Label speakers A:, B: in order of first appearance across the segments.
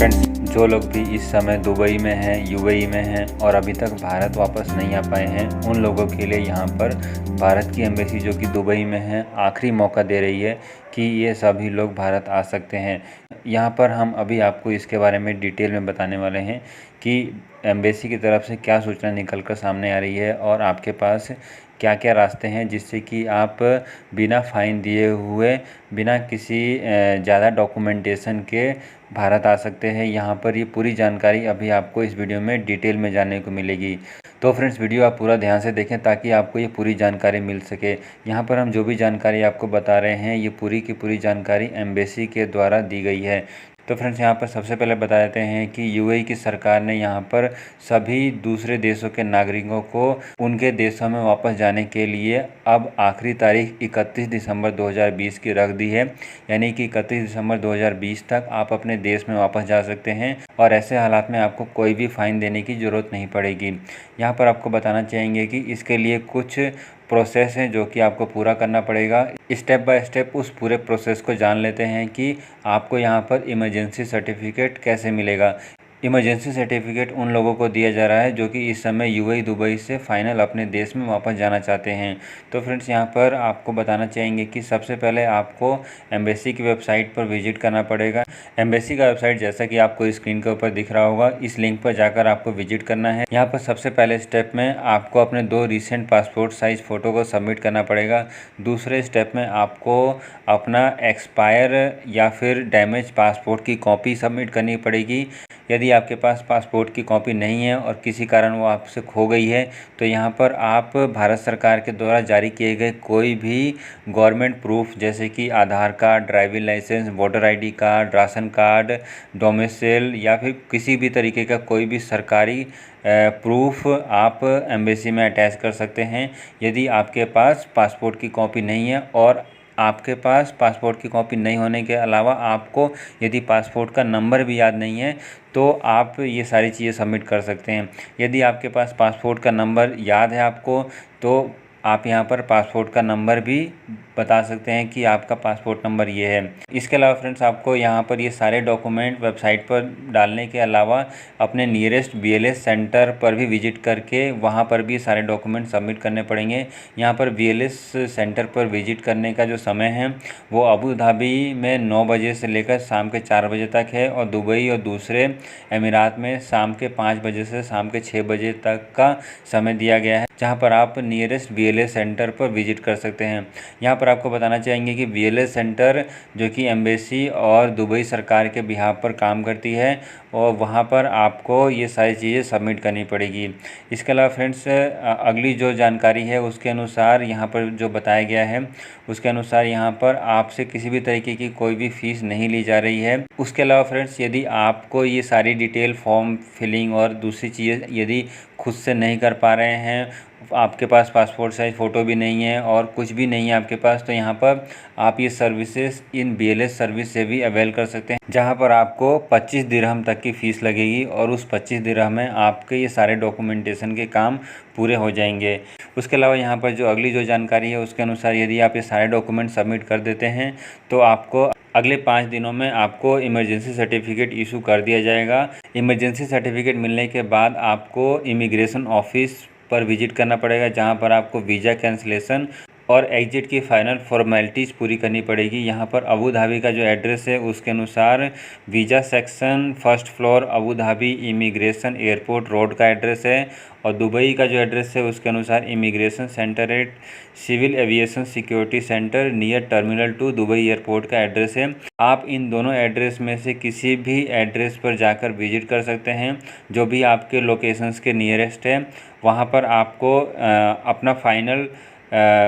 A: Friends, जो लोग भी इस समय दुबई में हैं, यूएई में हैं और अभी तक भारत वापस नहीं आ पाए हैं, उन लोगों के लिए यहाँ पर भारत की एम्बेसी जो कि दुबई में है आखिरी मौका दे रही है कि ये सभी लोग भारत आ सकते हैं। यहाँ पर हम अभी आपको इसके बारे में डिटेल में बताने वाले हैं कि एम्बेसी की तरफ से क्या सूचना निकल कर सामने आ रही है और आपके पास क्या क्या रास्ते हैं जिससे कि आप बिना फ़ाइन दिए हुए, बिना किसी ज़्यादा डॉक्यूमेंटेशन के भारत आ सकते हैं। यहाँ पर ये पूरी जानकारी अभी आपको इस वीडियो में डिटेल में जानने को मिलेगी। तो फ्रेंड्स, वीडियो आप पूरा ध्यान से देखें ताकि आपको ये पूरी जानकारी मिल सके। यहाँ पर हम जो भी जानकारी आपको बता रहे हैं ये पूरी की पूरी जानकारी एम्बेसी के द्वारा दी गई है। तो फ्रेंड्स, यहाँ पर सबसे पहले बता देते हैं कि यूएई की सरकार ने यहाँ पर सभी दूसरे देशों के नागरिकों को उनके देशों में वापस जाने के लिए अब आखिरी तारीख 31 दिसंबर 2020 की रख दी है। यानी कि 31 दिसंबर 2020 तक आप अपने देश में वापस जा सकते हैं और ऐसे हालात में आपको कोई भी फ़ाइन देने की ज़रूरत नहीं पड़ेगी। यहाँ पर आपको बताना चाहेंगे कि इसके लिए कुछ प्रोसेस है जो कि आपको पूरा करना पड़ेगा। स्टेप बाय स्टेप उस पूरे प्रोसेस को जान लेते हैं कि आपको यहाँ पर इमरजेंसी सर्टिफिकेट कैसे मिलेगा। इमरजेंसी सर्टिफिकेट उन लोगों को दिया जा रहा है जो कि इस समय यूएई दुबई से फाइनल अपने देश में वापस जाना चाहते हैं। तो फ्रेंड्स, यहाँ पर आपको बताना चाहेंगे कि सबसे पहले आपको एम्बेसी की वेबसाइट पर विजिट करना पड़ेगा। एम्बेसी का वेबसाइट जैसा कि आपको स्क्रीन के ऊपर दिख रहा होगा, इस लिंक पर जाकर आपको विजिट करना है। यहाँ पर सबसे पहले स्टेप में आपको अपने 2 रिसेंट पासपोर्ट साइज़ फ़ोटो को सबमिट करना पड़ेगा। दूसरे स्टेप में आपको अपना एक्सपायर या फिर डैमेज पासपोर्ट की कॉपी सबमिट करनी पड़ेगी। यदि आपके पास पासपोर्ट की कॉपी नहीं है और किसी कारण वो आपसे खो गई है तो यहाँ पर आप भारत सरकार के द्वारा जारी किए गए कोई भी गवर्नमेंट प्रूफ जैसे कि Aadhaar card, driving licence, voter ID card, ration card, domicile या फिर किसी भी तरीके का कोई भी सरकारी प्रूफ आप एम्बेसी में अटैच कर सकते हैं। यदि आपके पास पासपोर्ट की कॉपी नहीं है और आपके पास पासपोर्ट की कॉपी नहीं होने के अलावा आपको यदि पासपोर्ट का नंबर भी याद नहीं है तो आप ये सारी चीज़ें सबमिट कर सकते हैं। यदि आपके पास पासपोर्ट का नंबर याद है आपको तो आप यहाँ पर पासपोर्ट का नंबर भी बता सकते हैं कि आपका पासपोर्ट नंबर ये है। इसके अलावा फ्रेंड्स, आपको यहाँ पर ये सारे डॉक्यूमेंट वेबसाइट पर डालने के अलावा अपने नियरेस्ट बीएलएस सेंटर पर भी विजिट करके वहाँ पर भी सारे डॉक्यूमेंट सबमिट करने पड़ेंगे। यहाँ पर बीएलएस सेंटर पर विजिट करने का जो समय है वो अबू धाबी में 9 बजे से लेकर शाम के 4 बजे तक है और दुबई और दूसरे अमीरात में शाम के 5 बजे से शाम के 6 बजे तक का समय दिया गया है, जहाँ पर आप नियरेस्ट बीएलएस सेंटर पर विजिट कर सकते हैं। यहाँ पर आपको बताना चाहेंगे कि बीएलएस सेंटर जो कि एम्बेसी और दुबई सरकार के बिहाफ पर काम करती है और वहाँ पर आपको ये सारी चीज़ें सबमिट करनी पड़ेगी। इसके अलावा फ्रेंड्स, अगली जो जानकारी है उसके अनुसार यहाँ पर जो बताया गया है उसके अनुसार यहाँ पर आपसे किसी भी तरीके की कोई भी फ़ीस नहीं ली जा रही है। उसके अलावा फ्रेंड्स, यदि आपको ये सारी डिटेल फॉर्म फिलिंग और दूसरी चीज़ें यदि खुद से नहीं कर पा रहे हैं, आपके पास पासपोर्ट साइज़ फ़ोटो भी नहीं है और कुछ भी नहीं है आपके पास, तो यहाँ पर आप ये सर्विसेज इन बीएलएस सर्विस से भी अवेल कर सकते हैं, जहाँ पर आपको 25 दिरहम तक की फ़ीस लगेगी और उस 25 दिरहम में आपके ये सारे डॉक्यूमेंटेशन के काम पूरे हो जाएंगे। उसके अलावा यहाँ पर जो अगली जो जानकारी है उसके अनुसार यदि आप ये सारे डॉक्यूमेंट सबमिट कर देते हैं तो आपको अगले 5 दिनों में आपको इमरजेंसी सर्टिफिकेट इशू कर दिया जाएगा। इमरजेंसी सर्टिफिकेट मिलने के बाद आपको इमिग्रेशन ऑफिस पर विजिट करना पड़ेगा, जहां पर आपको वीज़ा कैंसिलेशन और एग्जिट की फ़ाइनल फॉर्मेलिटीज़ पूरी करनी पड़ेगी। यहाँ पर अबू धाबी का जो एड्रेस है उसके अनुसार visa section 1st floor Abu Dhabi immigration airport road का एड्रेस है और दुबई का जो एड्रेस है उसके अनुसार immigration centre at civil aviation security centre near terminal 2 Dubai airport का एड्रेस है। आप इन दोनों एड्रेस में से किसी भी एड्रेस पर जाकर विजिट कर सकते हैं जो भी आपके लोकेशंस के नियरेस्ट है। वहाँ पर आपको अपना फाइनल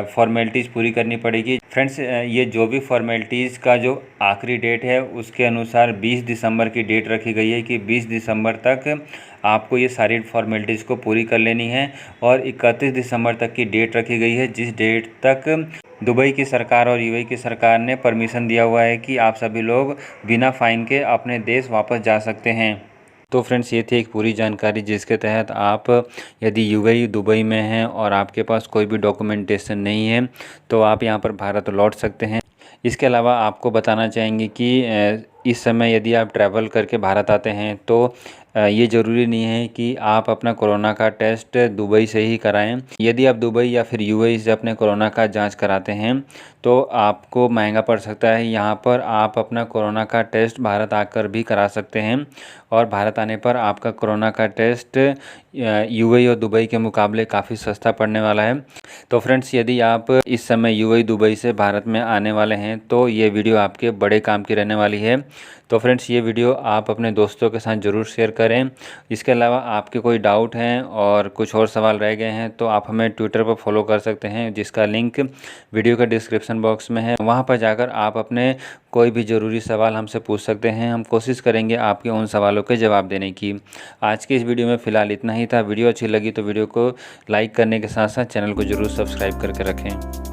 A: फॉर्मेलिटीज़ पूरी करनी पड़ेगी। फ्रेंड्स, ये जो भी फॉर्मेलिटीज़ का जो आखिरी डेट है उसके अनुसार 20 दिसंबर की डेट रखी गई है कि 20 दिसंबर तक आपको ये सारी फॉर्मेलिटीज़ को पूरी कर लेनी है और 31 दिसंबर तक की डेट रखी गई है जिस डेट तक दुबई की सरकार और यूएई की सरकार ने परमिशन दिया हुआ है कि आप सभी लोग बिना फ़ाइन के अपने देश वापस जा सकते हैं। तो फ्रेंड्स, ये थी एक पूरी जानकारी जिसके तहत आप यदि यूएई दुबई में हैं और आपके पास कोई भी डॉक्यूमेंटेशन नहीं है तो आप यहां पर भारत लौट सकते हैं। इसके अलावा आपको बताना चाहेंगे कि इस समय यदि आप ट्रैवल करके भारत आते हैं तो ये ज़रूरी नहीं है कि आप अपना कोरोना का टेस्ट दुबई से ही कराएं। यदि आप दुबई या फिर यूएई से अपने कोरोना का जांच कराते हैं तो आपको महंगा पड़ सकता है। यहाँ पर आप अपना कोरोना का टेस्ट भारत आकर भी करा सकते हैं और भारत आने पर आपका कोरोना का टेस्ट यूएई और दुबई के मुकाबले काफ़ी सस्ता पड़ने वाला है। तो फ्रेंड्स, यदि आप इस समय यूएई दुबई से भारत में आने वाले हैं तो ये वीडियो आपके बड़े काम की रहने वाली है। तो फ्रेंड्स, ये वीडियो आप अपने दोस्तों के साथ ज़रूर शेयर करें। इसके अलावा आपके कोई डाउट हैं और कुछ और सवाल रह गए हैं तो आप हमें ट्विटर पर फॉलो कर सकते हैं, जिसका लिंक वीडियो के डिस्क्रिप्शन बॉक्स में है। वहाँ पर जाकर आप अपने कोई भी ज़रूरी सवाल हमसे पूछ सकते हैं। हम कोशिश करेंगे आपके उन सवालों के जवाब देने की। आज की इस वीडियो में फ़िलहाल इतना ही था। वीडियो अच्छी लगी तो वीडियो को लाइक करने के साथ साथ चैनल को ज़रूर सब्सक्राइब करके रखें।